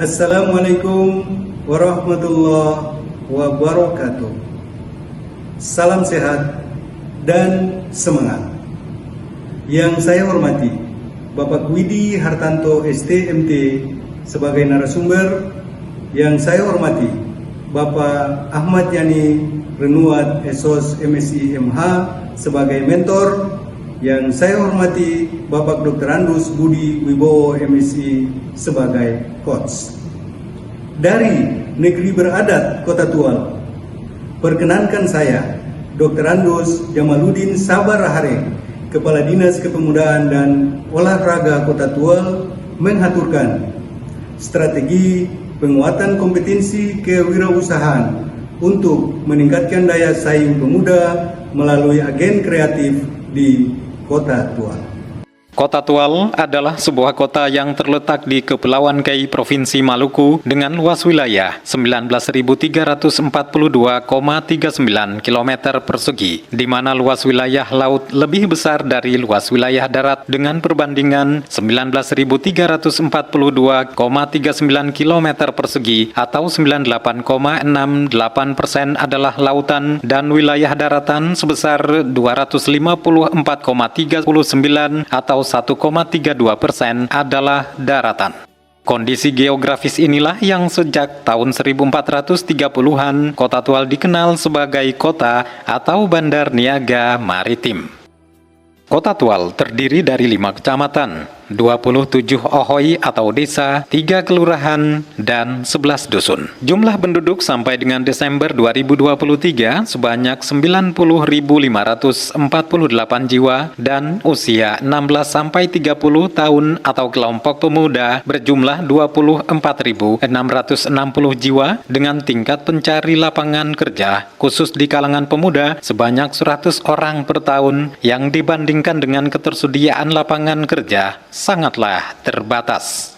Assalamualaikum warahmatullahi wabarakatuh. Salam sehat dan semangat. Yang saya hormati Bapak Widi Hartanto STMT sebagai narasumber. Yang saya hormati Bapak Ahmad Yani Renuat SOS MSI MH sebagai mentor. Yang saya hormati Bapak Dr. Andus Budi Wibowo MSI sebagai coach. Dari negeri beradat Kota Tual, perkenankan saya Dr. Andus Jamaluddin Sabar Rahare, Kepala Dinas Kepemudaan dan Olahraga Kota Tual, menghaturkan strategi penguatan kompetensi kewirausahaan untuk meningkatkan daya saing pemuda melalui agen kreatif di Kota Tual. Kota Tual adalah sebuah kota yang terletak di Kepulauan Kei, Provinsi Maluku dengan luas wilayah 19.342,39 km persegi, di mana luas wilayah laut lebih besar dari luas wilayah darat dengan perbandingan 19.342,39 km persegi atau 98,68% adalah lautan dan wilayah daratan sebesar 254,39 atau 1,32% adalah daratan. Kondisi geografis inilah yang sejak tahun 1430-an Kota Tual dikenal sebagai kota atau bandar niaga maritim. Kota Tual terdiri dari 5 kecamatan, 27 ohoi atau desa, 3 kelurahan, dan 11 dusun. Jumlah penduduk sampai dengan Desember 2023 sebanyak 90.548 jiwa dan usia 16-30 tahun atau kelompok pemuda berjumlah 24.660 jiwa dengan tingkat pencari lapangan kerja khusus di kalangan pemuda sebanyak 100 orang per tahun yang dibandingkan dengan ketersediaan lapangan kerja sangatlah terbatas.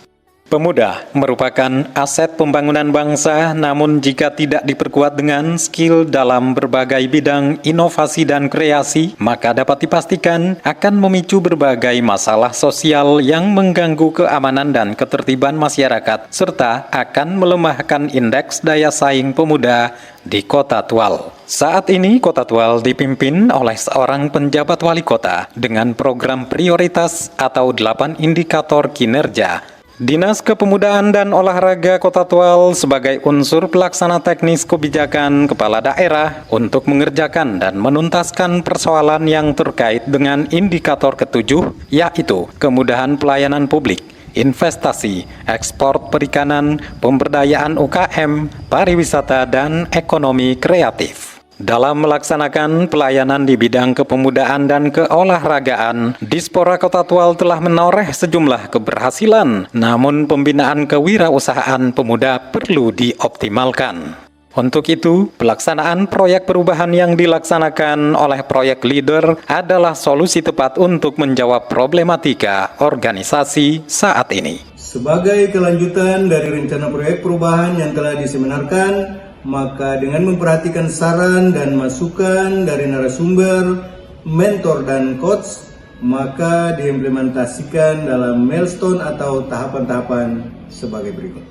Pemuda merupakan aset pembangunan bangsa, namun jika tidak diperkuat dengan skill dalam berbagai bidang inovasi dan kreasi, maka dapat dipastikan akan memicu berbagai masalah sosial yang mengganggu keamanan dan ketertiban masyarakat, serta akan melemahkan indeks daya saing pemuda di Kota Tual. Saat ini Kota Tual dipimpin oleh seorang penjabat wali kota dengan program prioritas atau 8 indikator kinerja. Dinas Kepemudaan dan Olahraga Kota Tual sebagai unsur pelaksana teknis kebijakan kepala daerah untuk mengerjakan dan menuntaskan persoalan yang terkait dengan indikator ketujuh, yaitu kemudahan pelayanan publik, investasi, ekspor perikanan, pemberdayaan UKM, pariwisata, dan ekonomi kreatif. Dalam melaksanakan pelayanan di bidang kepemudaan dan keolahragaan, Dispora Kota Tual telah menoreh sejumlah keberhasilan, namun pembinaan kewirausahaan pemuda perlu dioptimalkan. Untuk itu, pelaksanaan proyek perubahan yang dilaksanakan oleh proyek leader adalah solusi tepat untuk menjawab problematika organisasi saat ini. Sebagai kelanjutan dari rencana proyek perubahan yang telah diseminarkan, maka dengan memperhatikan saran dan masukan dari narasumber, mentor, dan coach, maka diimplementasikan dalam milestone atau tahapan-tahapan sebagai berikut.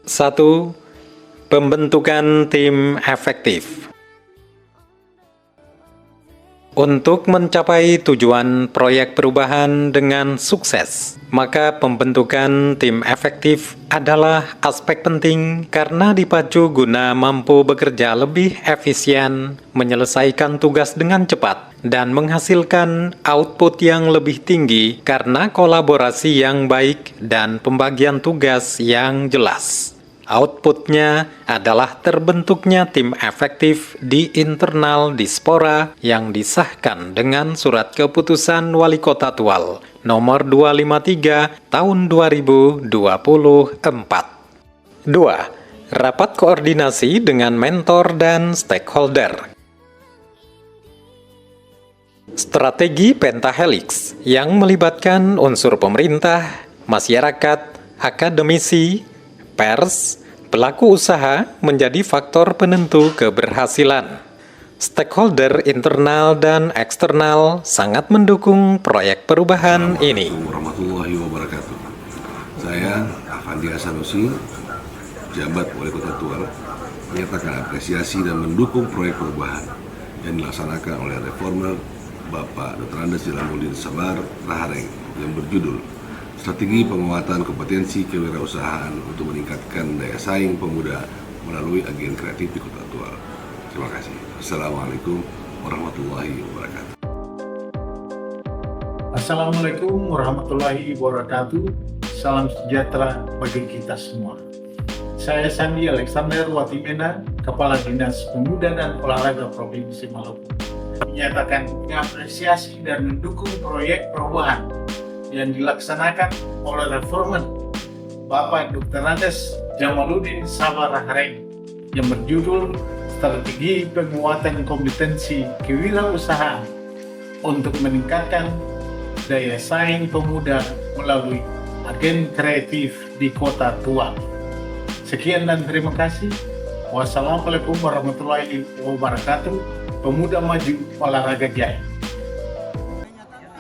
1. Pembentukan tim efektif. Untuk mencapai tujuan proyek perubahan dengan sukses, maka pembentukan tim efektif adalah aspek penting karena dipacu guna mampu bekerja lebih efisien, menyelesaikan tugas dengan cepat, dan menghasilkan output yang lebih tinggi karena kolaborasi yang baik dan pembagian tugas yang jelas. Outputnya adalah terbentuknya tim efektif di internal Dispora yang disahkan dengan Surat Keputusan Wali Kota Tual nomor 253 tahun 2024. 2. Rapat koordinasi dengan mentor dan stakeholder. Strategi Pentahelix yang melibatkan unsur pemerintah, masyarakat, akademisi, pers, pelaku usaha menjadi faktor penentu keberhasilan. Stakeholder internal dan eksternal sangat mendukung proyek perubahan ini. Warahmatullahi wabarakatuh. Saya Fandi Hasanusi, jabat Wali Kota Tual, menyatakan apresiasi dan mendukung proyek perubahan yang dilaksanakan oleh reformer Bapak Dr. Andes Jalaluddin Sabar Rahareng yang berjudul Strategi Penguatan Kompetensi Kewirausahaan untuk Meningkatkan Daya Saing Pemuda melalui Agen Kreatif di Kota Tual. Terima kasih. Assalamualaikum warahmatullahi wabarakatuh. Assalamualaikum warahmatullahi wabarakatuh. Salam sejahtera bagi kita semua. Saya Sandi Alexander Watimena, Kepala Dinas Pemuda dan Olahraga Provinsi Maluku, menyatakan mengapresiasi dan mendukung proyek perubahan yang dilaksanakan oleh reformer Bapak Dr. Andes Jalaluddin Sabar Rahareng yang berjudul Strategi Penguatan Kompetensi Kewirausahaan untuk Meningkatkan Daya Saing Pemuda melalui Agen Kreatif di Kota Tual. Sekian dan terima kasih. Wassalamualaikum warahmatullahi wabarakatuh. Pemuda Maju Olahraga Jaya.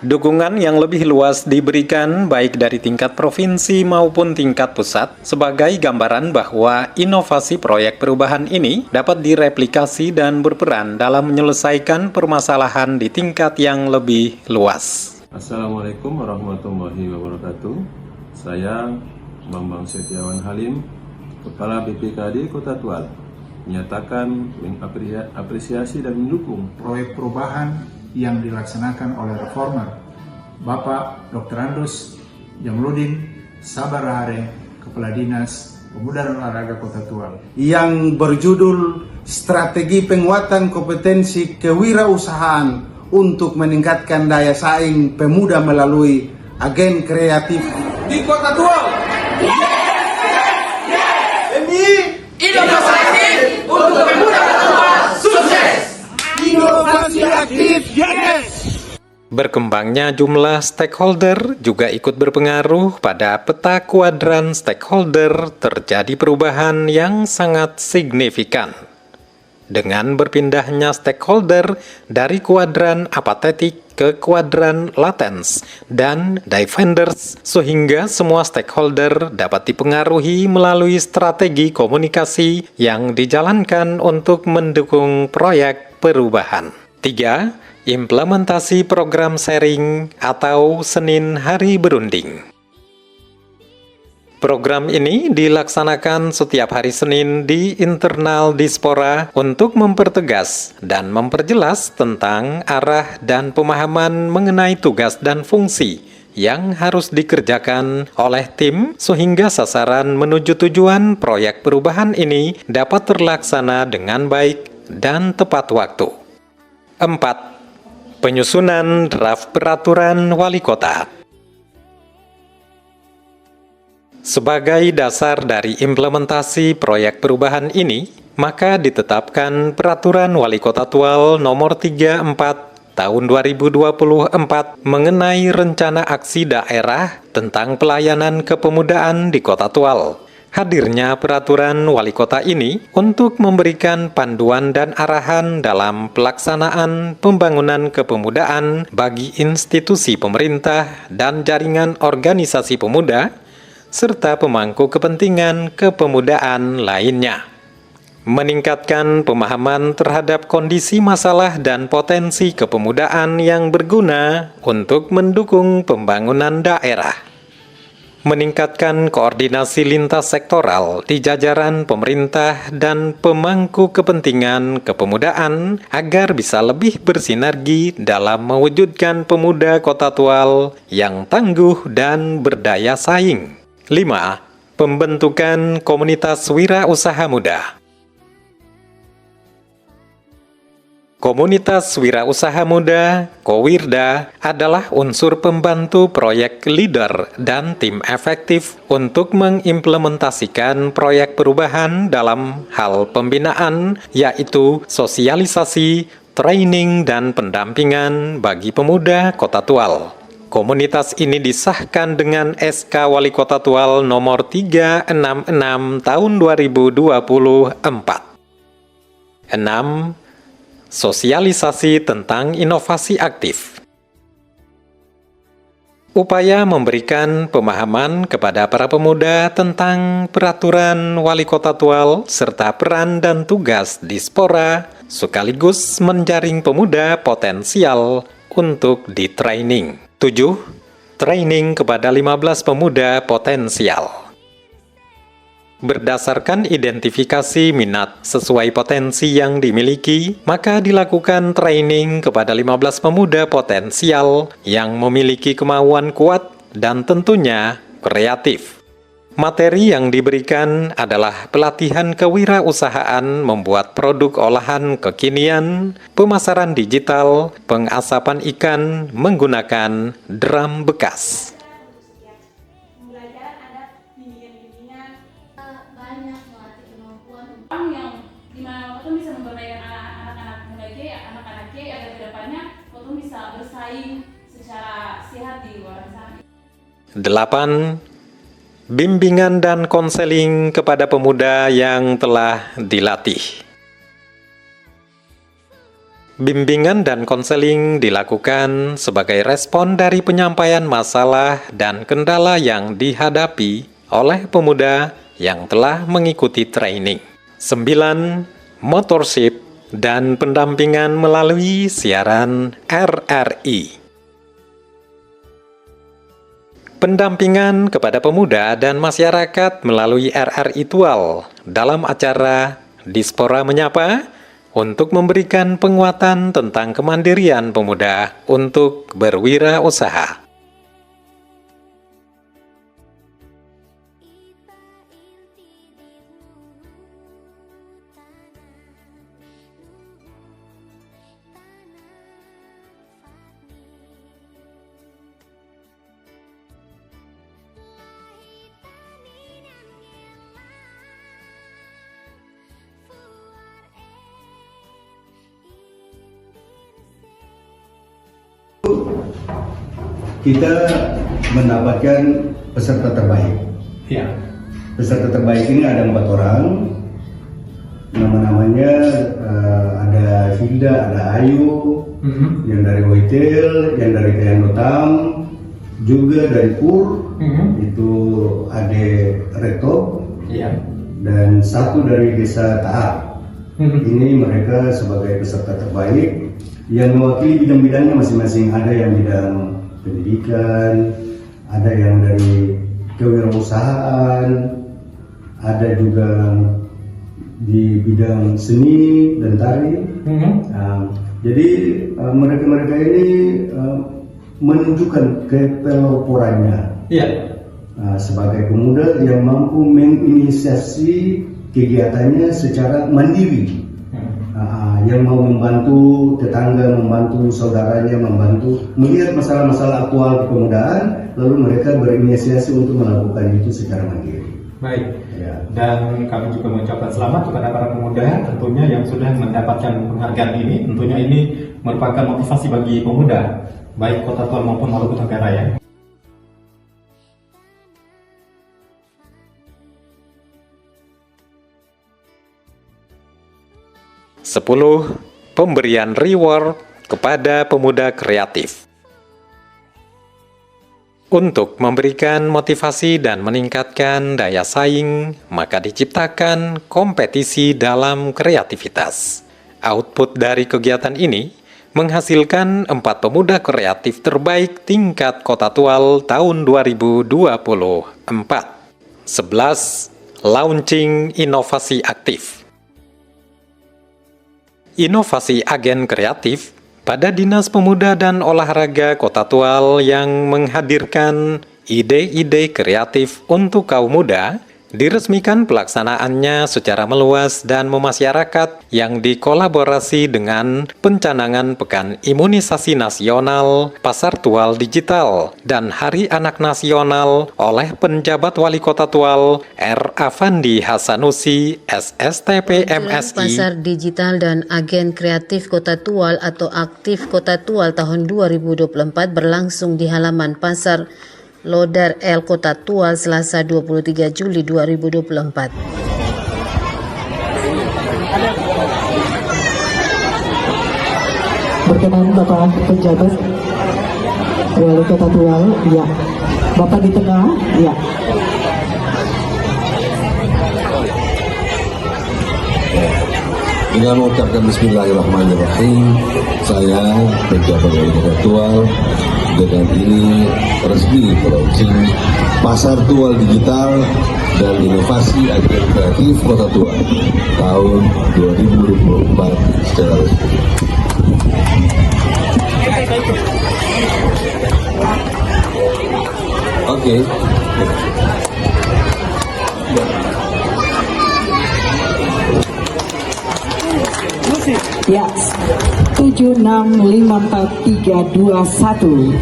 Dukungan yang lebih luas diberikan baik dari tingkat provinsi maupun tingkat pusat sebagai gambaran bahwa inovasi proyek perubahan ini dapat direplikasi dan berperan dalam menyelesaikan permasalahan di tingkat yang lebih luas. Assalamualaikum warahmatullahi wabarakatuh. Saya Bambang Setiawan Halim, Kepala BPKD Kota Tual, menyatakan mengapresiasi dan mendukung Proyek perubahan yang dilaksanakan oleh reformer Bapak Dr. Andes Jalaluddin Sabar Rahareng, Kepala Dinas Pemuda dan Olahraga Kota Tual, yang berjudul Strategi Penguatan Kompetensi Kewirausahaan untuk Meningkatkan Daya Saing Pemuda melalui Agen Kreatif di Kota Tual. Demi inovasi untuk pemuda Kota Tual, sukses! Inovasi aktif, yes! Berkembangnya jumlah stakeholder juga ikut berpengaruh pada peta kuadran stakeholder. Terjadi perubahan yang sangat signifikan. Dengan berpindahnya stakeholder dari kuadran apathetik ke kuadran latens dan defenders, sehingga semua stakeholder dapat dipengaruhi melalui strategi komunikasi yang dijalankan untuk mendukung proyek perubahan. 3. Implementasi program sharing atau Senin Hari Berunding. Program ini dilaksanakan setiap hari Senin di internal Dispora untuk mempertegas dan memperjelas tentang arah dan pemahaman mengenai tugas dan fungsi yang harus dikerjakan oleh tim sehingga sasaran menuju tujuan proyek perubahan ini dapat terlaksana dengan baik dan tepat waktu. 4. Penyusunan draft peraturan wali kota. Sebagai dasar dari implementasi proyek perubahan ini, maka ditetapkan Peraturan Wali Kota Tual Nomor 34 Tahun 2024 mengenai rencana aksi daerah tentang pelayanan kepemudaan di Kota Tual. Hadirnya peraturan wali kota ini untuk memberikan panduan dan arahan dalam pelaksanaan pembangunan kepemudaan bagi institusi pemerintah dan jaringan organisasi pemuda, serta pemangku kepentingan kepemudaan lainnya. Meningkatkan pemahaman terhadap kondisi masalah dan potensi kepemudaan yang berguna untuk mendukung pembangunan daerah. Meningkatkan koordinasi lintas sektoral di jajaran pemerintah dan pemangku kepentingan kepemudaan agar bisa lebih bersinergi dalam mewujudkan pemuda Kota Tual yang tangguh dan berdaya saing. 5. Pembentukan komunitas wirausaha muda. Komunitas Wirausaha Muda (Kowirda) adalah unsur pembantu proyek leader dan tim efektif untuk mengimplementasikan proyek perubahan dalam hal pembinaan, yaitu sosialisasi, training, dan pendampingan bagi pemuda Kota Tual. Komunitas ini disahkan dengan SK Wali Kota Tual Nomor 366 Tahun 2024. 6. Sosialisasi tentang inovasi aktif. Upaya memberikan pemahaman kepada para pemuda tentang peraturan Wali Kota Tual serta peran dan tugas Dispora sekaligus menjaring pemuda potensial untuk di-training. 7. Training kepada 15 pemuda potensial. Berdasarkan identifikasi minat sesuai potensi yang dimiliki, maka dilakukan training kepada 15 pemuda potensial yang memiliki kemauan kuat dan tentunya kreatif. Materi yang diberikan adalah pelatihan kewirausahaan membuat produk olahan kekinian, pemasaran digital, pengasapan ikan menggunakan drum bekas. Banyak melatih kemampuan orang yang dimana Potong bisa memberdayakan anak-anak muda G, anak-anak G agar kedepannya Potong bisa bersaing secara sehat di luar sana. 8. Bimbingan dan konseling kepada pemuda yang telah dilatih. Bimbingan dan konseling dilakukan sebagai respon dari penyampaian masalah dan kendala yang dihadapi oleh pemuda yang telah mengikuti training. 9. Mentorship dan pendampingan melalui siaran RRI. Pendampingan kepada pemuda dan masyarakat melalui RRI Tual dalam acara Dispora Menyapa untuk memberikan penguatan tentang kemandirian pemuda untuk berwirausaha. Kita mendapatkan peserta terbaik. Ya. Peserta terbaik ini ada 4 orang. Nama-namanya ada Hilda, ada Ayu, yang dari Hoitel, yang dari Kayandotam, juga dari Pur, itu Ade Reto, dan 1 dari Desa Taat. Ini mereka sebagai peserta terbaik yang mewakili bidang-bidangnya masing-masing. Ada yang bidang pendidikan, ada yang dari kewirausahaan, ada juga di bidang seni dan tari. Jadi mereka-mereka ini menunjukkan kepeloporannya sebagai pemuda yang mampu menginisiasi kegiatannya secara mandiri. Yang mau membantu tetangga, membantu saudaranya, membantu melihat masalah-masalah aktual kepemudaan, lalu mereka berinisiasi untuk melakukan itu secara mandiri. Baik, dan kami juga mengucapkan selamat kepada para pemuda tentunya yang sudah mendapatkan penghargaan ini. Tentunya ini merupakan motivasi bagi pemuda, baik Kota Tual maupun Maluku Tenggara ya. 10. Pemberian reward kepada pemuda kreatif. Untuk memberikan motivasi dan meningkatkan daya saing, maka diciptakan kompetisi dalam kreativitas. Output dari kegiatan ini menghasilkan 4 pemuda kreatif terbaik tingkat Kota Tual tahun 2024. 11. Launching inovasi aktif. Inovasi agen kreatif pada Dinas Pemuda dan Olahraga Kota Tual yang menghadirkan ide-ide kreatif untuk kaum muda diresmikan pelaksanaannya secara meluas dan memasyarakat yang dikolaborasi dengan pencanangan Pekan Imunisasi Nasional, Pasar Tual Digital, dan Hari Anak Nasional oleh penjabat Wali Kota Tual R. Afandi Hasanusi, SSTP MSI. Pasar Digital dan Agen Kreatif Kota Tual atau Aktif Kota Tual tahun 2024 berlangsung di halaman Pasar Lodar L Kota Tual Selasa 23 Juli 2024. Berkenan Bapak Pejabat Wali Kota Tual, ya. Bapak di tengah, ya. Dengan mengucapkan Bismillahirrahmanirrahim, saya penjabat Wali Kota Tual dengan ini resmi launching Pasar Tual Digital dan Inovasi Agen Kreatif Kota Tual tahun 2024 secara resmi. Oke. Ya, 765431.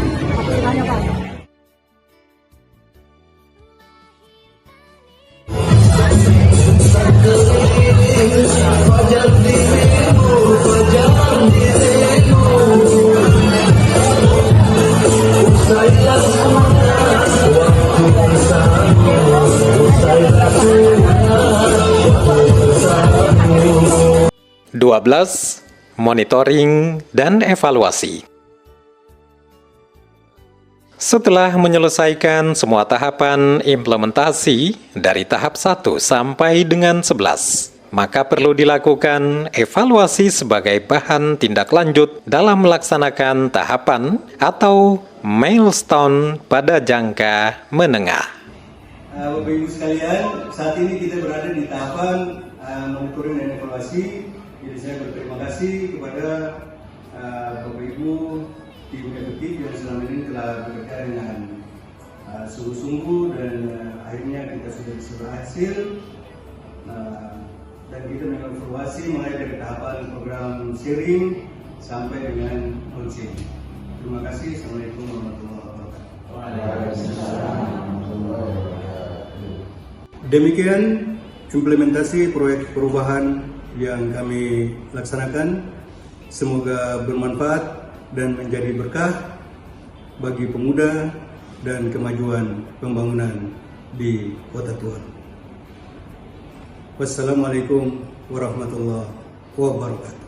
Monitoring dan evaluasi. Setelah menyelesaikan semua tahapan implementasi dari tahap 1 sampai dengan 11, maka perlu dilakukan evaluasi sebagai bahan tindak lanjut dalam melaksanakan tahapan atau milestone pada jangka menengah. Bapak Ibu sekalian, saat ini kita berada di tahapan monitoring dan evaluasi. Jadi saya berterima kasih kepada Bapak Ibu tim eksekutif yang selama ini telah bekerja dengan sungguh-sungguh dan akhirnya kita sudah bisa berhasil dan kita mengevaluasi mulai dari tahapan program sharing sampai dengan launching. Terima kasih. Assalamualaikum warahmatullahi wabarakatuh. Demikian implementasi proyek perubahan yang kami laksanakan. Semoga bermanfaat dan menjadi berkah bagi pemuda dan kemajuan pembangunan di Kota Tual. Wassalamualaikum warahmatullahi wabarakatuh.